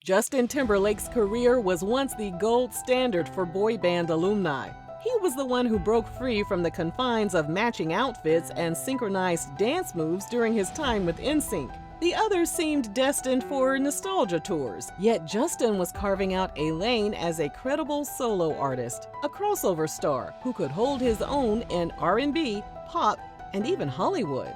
Justin Timberlake's career was once the gold standard for boy band alumni. He was the one who broke free from the confines of matching outfits and synchronized dance moves during his time with NSYNC. The others seemed destined for nostalgia tours, yet Justin was carving out a lane as a credible solo artist, a crossover star who could hold his own in R&B, pop, and even Hollywood.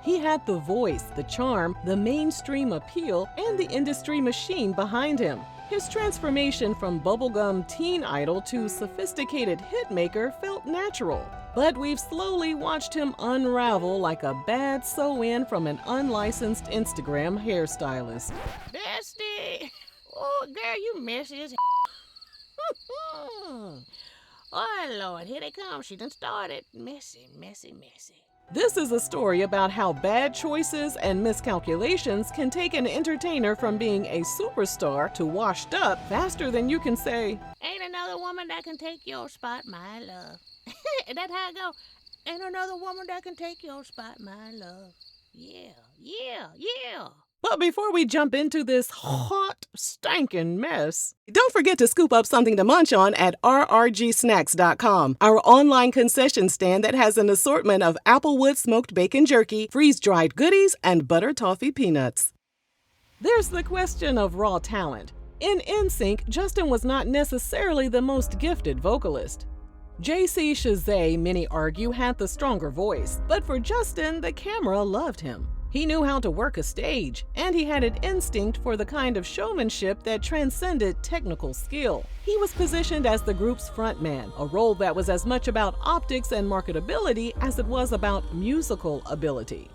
He had the voice, the charm, the mainstream appeal, and the industry machine behind him. His transformation from bubblegum teen idol to sophisticated hitmaker felt natural. But we've slowly watched him unravel like a bad sew-in from an unlicensed Instagram hairstylist. Bestie! Oh, girl, you messy as Oh, Lord, here they come. She done started. Messy, messy, messy. This is a story about how bad choices and miscalculations can take an entertainer from being a superstar to washed up faster than you can say, "Ain't another woman that can take your spot, my love." That's how it go. "Ain't another woman that can take your spot, my love." Yeah, yeah, yeah. But before we jump into this hot, stankin' mess, don't forget to scoop up something to munch on at rrgsnacks.com, our online concession stand that has an assortment of Applewood smoked bacon jerky, freeze-dried goodies, and butter toffee peanuts. There's the question of raw talent. In NSYNC, Justin was not necessarily the most gifted vocalist. JC Chasez, many argue, had the stronger voice, but for Justin, the camera loved him. He knew how to work a stage, and he had an instinct for the kind of showmanship that transcended technical skill. He was positioned as the group's frontman, a role that was as much about optics and marketability as it was about musical ability.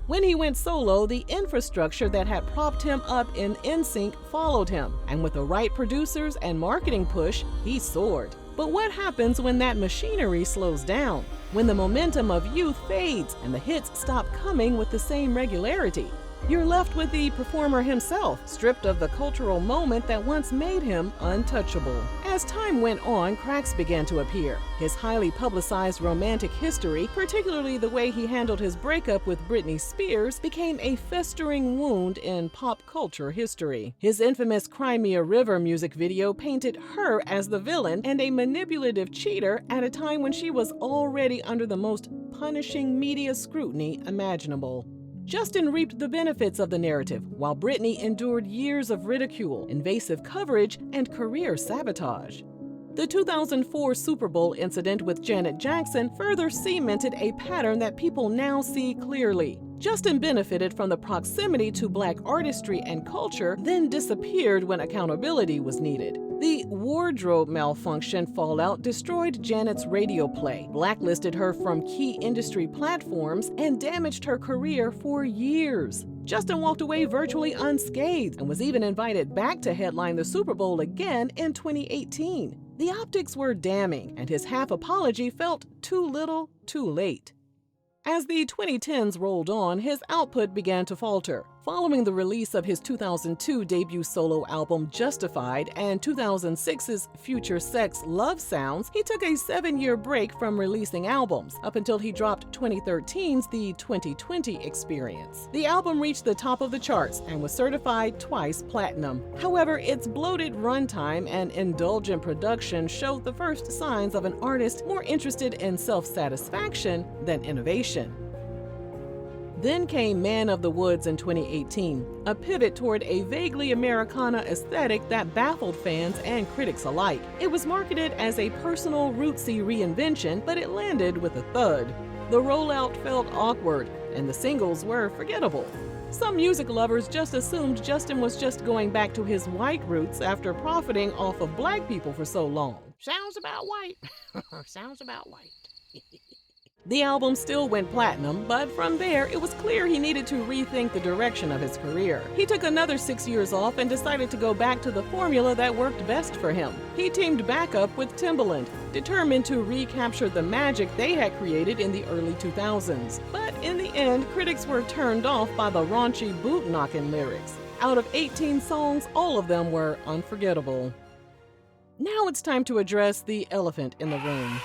When he went solo, the infrastructure that had propped him up in NSYNC followed him, and with the right producers and marketing push, he soared. But what happens when that machinery slows down? When the momentum of youth fades and the hits stop coming with the same regularity? You're left with the performer himself, stripped of the cultural moment that once made him untouchable. As time went on, cracks began to appear. His highly publicized romantic history, particularly the way he handled his breakup with Britney Spears, became a festering wound in pop culture history. His infamous Crimea River music video painted her as the villain and a manipulative cheater at a time when she was already under the most punishing media scrutiny imaginable. Justin reaped the benefits of the narrative, while Britney endured years of ridicule, invasive coverage, and career sabotage. The 2004 Super Bowl incident with Janet Jackson further cemented a pattern that people now see clearly. Justin benefited from the proximity to Black artistry and culture, then disappeared when accountability was needed. The wardrobe malfunction fallout destroyed Janet's radio play, blacklisted her from key industry platforms, and damaged her career for years. Justin walked away virtually unscathed and was even invited back to headline the Super Bowl again in 2018. The optics were damning, and his half apology felt too little, too late. As the 2010s rolled on, his output began to falter. Following the release of his 2002 debut solo album Justified and 2006's Future Sex Love Sounds, he took a 7-year break from releasing albums, up until he dropped 2013's The 2020 Experience. The album reached the top of the charts and was certified twice platinum. However, its bloated runtime and indulgent production showed the first signs of an artist more interested in self-satisfaction than innovation. Then came Man of the Woods in 2018, a pivot toward a vaguely Americana aesthetic that baffled fans and critics alike. It was marketed as a personal, rootsy reinvention, but it landed with a thud. The rollout felt awkward, and the singles were forgettable. Some music lovers just assumed Justin was just going back to his white roots after profiting off of Black people for so long. Sounds about white. Sounds about white. The album still went platinum, but from there, it was clear he needed to rethink the direction of his career. He took another 6 years off and decided to go back to the formula that worked best for him. He teamed back up with Timberlake, determined to recapture the magic they had created in the early 2000s. But in the end, critics were turned off by the raunchy boot-knocking lyrics. Out of 18 songs, all of them were unforgettable. Now it's time to address the elephant in the room.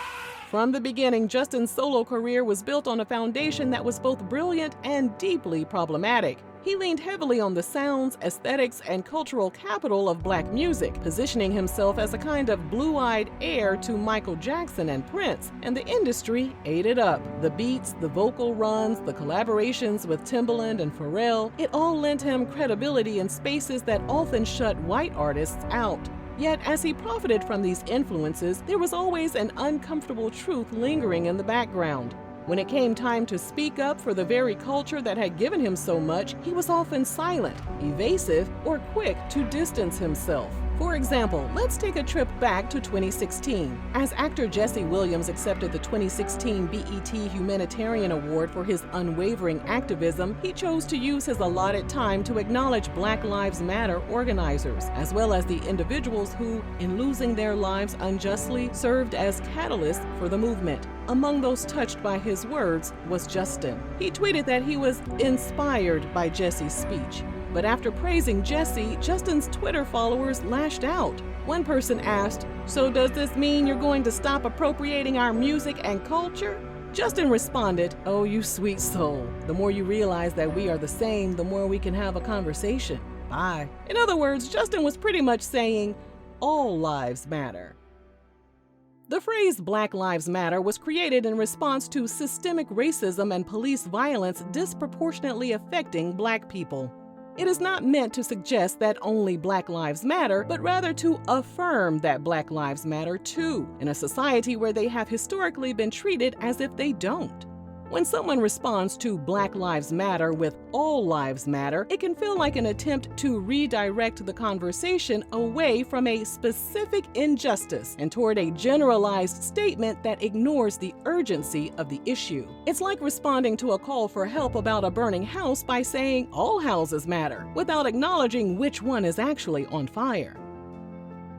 From the beginning, Justin's solo career was built on a foundation that was both brilliant and deeply problematic. He leaned heavily on the sounds, aesthetics, and cultural capital of black music, positioning himself as a kind of blue-eyed heir to Michael Jackson and Prince, and the industry ate it up. The beats, the vocal runs, the collaborations with Timberlake and Pharrell, it all lent him credibility in spaces that often shut white artists out. Yet, as he profited from these influences, there was always an uncomfortable truth lingering in the background. When it came time to speak up for the very culture that had given him so much, he was often silent, evasive, or quick to distance himself. For example, let's take a trip back to 2016. As actor Jesse Williams accepted the 2016 BET Humanitarian Award for his unwavering activism, he chose to use his allotted time to acknowledge Black Lives Matter organizers, as well as the individuals who, in losing their lives unjustly, served as catalysts for the movement. Among those touched by his words was Justin. He tweeted that he was inspired by Jesse's speech. But after praising Jesse, Justin's Twitter followers lashed out. One person asked, "So does this mean you're going to stop appropriating our music and culture?" Justin responded, "Oh, you sweet soul. The more you realize that we are the same, the more we can have a conversation. Bye." In other words, Justin was pretty much saying, all lives matter. The phrase Black Lives Matter was created in response to systemic racism and police violence disproportionately affecting Black people. It is not meant to suggest that only Black lives matter, but rather to affirm that Black lives matter too, in a society where they have historically been treated as if they don't. When someone responds to Black Lives Matter with all lives matter, it can feel like an attempt to redirect the conversation away from a specific injustice and toward a generalized statement that ignores the urgency of the issue. It's like responding to a call for help about a burning house by saying all houses matter, without acknowledging which one is actually on fire.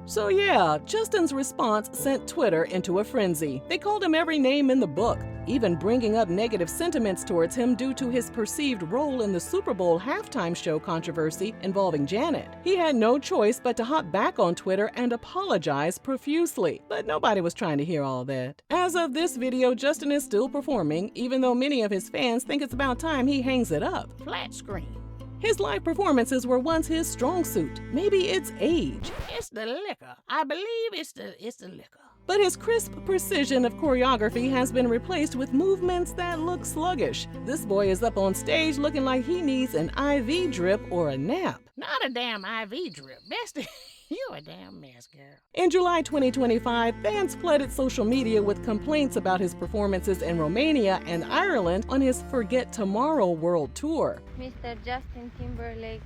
So yeah, Justin's response sent Twitter into a frenzy. They called him every name in the book, even bringing up negative sentiments towards him due to his perceived role in the Super Bowl halftime show controversy involving Janet. He had no choice but to hop back on Twitter and apologize profusely, but nobody was trying to hear all that. As of this video, Justin is still performing, even though many of his fans think it's about time he hangs it up. Flat screen. His live performances were once his strong suit. Maybe it's age. It's the liquor. I believe it's the liquor. But his crisp precision of choreography has been replaced with movements that look sluggish. This boy is up on stage looking like he needs an IV drip or a nap. Not a damn IV drip. Bestie, you a damn mess, girl. In July 2025, fans flooded social media with complaints about his performances in Romania and Ireland on his Forget Tomorrow World Tour. Mr. Justin Timberlake,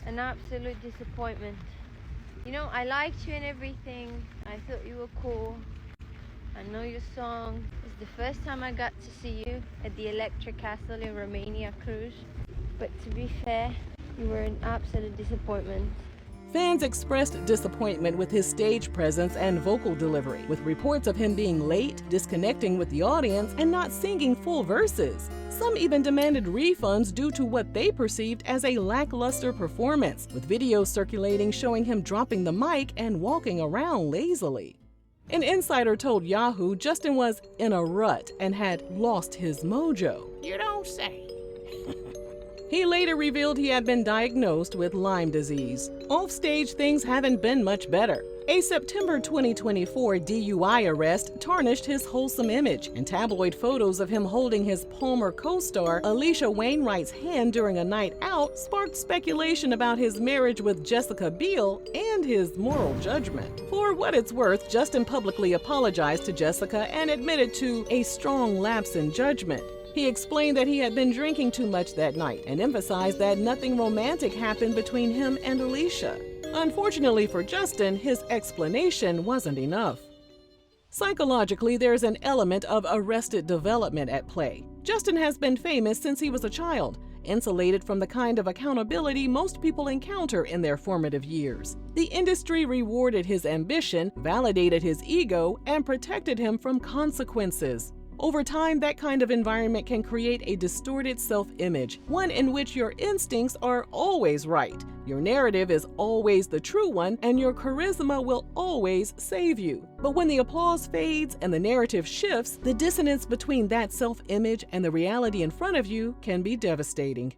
an absolute disappointment. You know, I liked you and everything. I thought you were cool. I know your song. It's the first time I got to see you at the Electric Castle in Romania cruise. But to be fair, you were an absolute disappointment. Fans expressed disappointment with his stage presence and vocal delivery, with reports of him being late, disconnecting with the audience, and not singing full verses. Some even demanded refunds due to what they perceived as a lackluster performance, with videos circulating showing him dropping the mic and walking around lazily. An insider told Yahoo Justin was in a rut and had lost his mojo. You don't say. He later revealed he had been diagnosed with Lyme disease. Offstage, things haven't been much better. A September 2024 DUI arrest tarnished his wholesome image, and tabloid photos of him holding his Palmer co-star Alicia Wainwright's hand during a night out sparked speculation about his marriage with Jessica Biel and his moral judgment. For what it's worth, Justin publicly apologized to Jessica and admitted to a strong lapse in judgment. He explained that he had been drinking too much that night and emphasized that nothing romantic happened between him and Alicia. Unfortunately for Justin, his explanation wasn't enough. Psychologically, there's an element of arrested development at play. Justin has been famous since he was a child, insulated from the kind of accountability most people encounter in their formative years. The industry rewarded his ambition, validated his ego, and protected him from consequences. Over time, that kind of environment can create a distorted self-image, one in which your instincts are always right, your narrative is always the true one, and your charisma will always save you. But when the applause fades and the narrative shifts, the dissonance between that self-image and the reality in front of you can be devastating.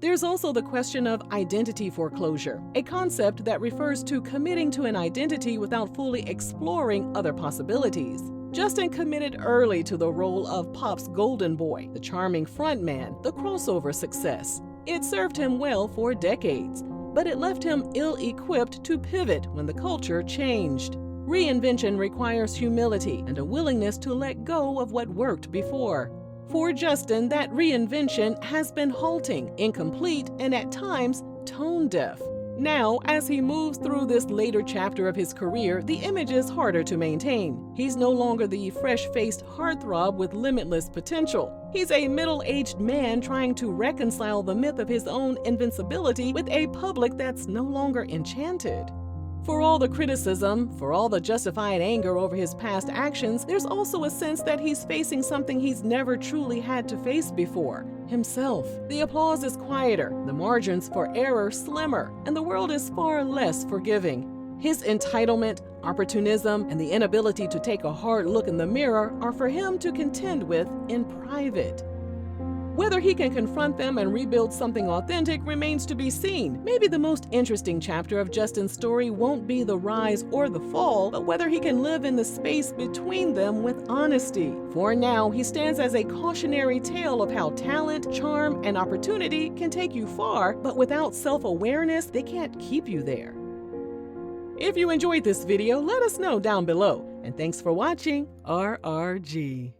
There's also the question of identity foreclosure, a concept that refers to committing to an identity without fully exploring other possibilities. Justin committed early to the role of pop's golden boy, the charming frontman, the crossover success. It served him well for decades, but it left him ill-equipped to pivot when the culture changed. Reinvention requires humility and a willingness to let go of what worked before. For Justin, that reinvention has been halting, incomplete, and at times tone-deaf. Now, as he moves through this later chapter of his career, the image is harder to maintain. He's no longer the fresh-faced heartthrob with limitless potential. He's a middle-aged man trying to reconcile the myth of his own invincibility with a public that's no longer enchanted. For all the criticism, for all the justified anger over his past actions, there's also a sense that he's facing something he's never truly had to face before: himself. The applause is quieter, the margins for error slimmer, and the world is far less forgiving. His entitlement, opportunism, and the inability to take a hard look in the mirror are for him to contend with in private. Whether he can confront them and rebuild something authentic remains to be seen. Maybe the most interesting chapter of Justin's story won't be the rise or the fall, but whether he can live in the space between them with honesty. For now, he stands as a cautionary tale of how talent, charm, and opportunity can take you far, but without self-awareness, they can't keep you there. If you enjoyed this video, let us know down below. And thanks for watching RRG.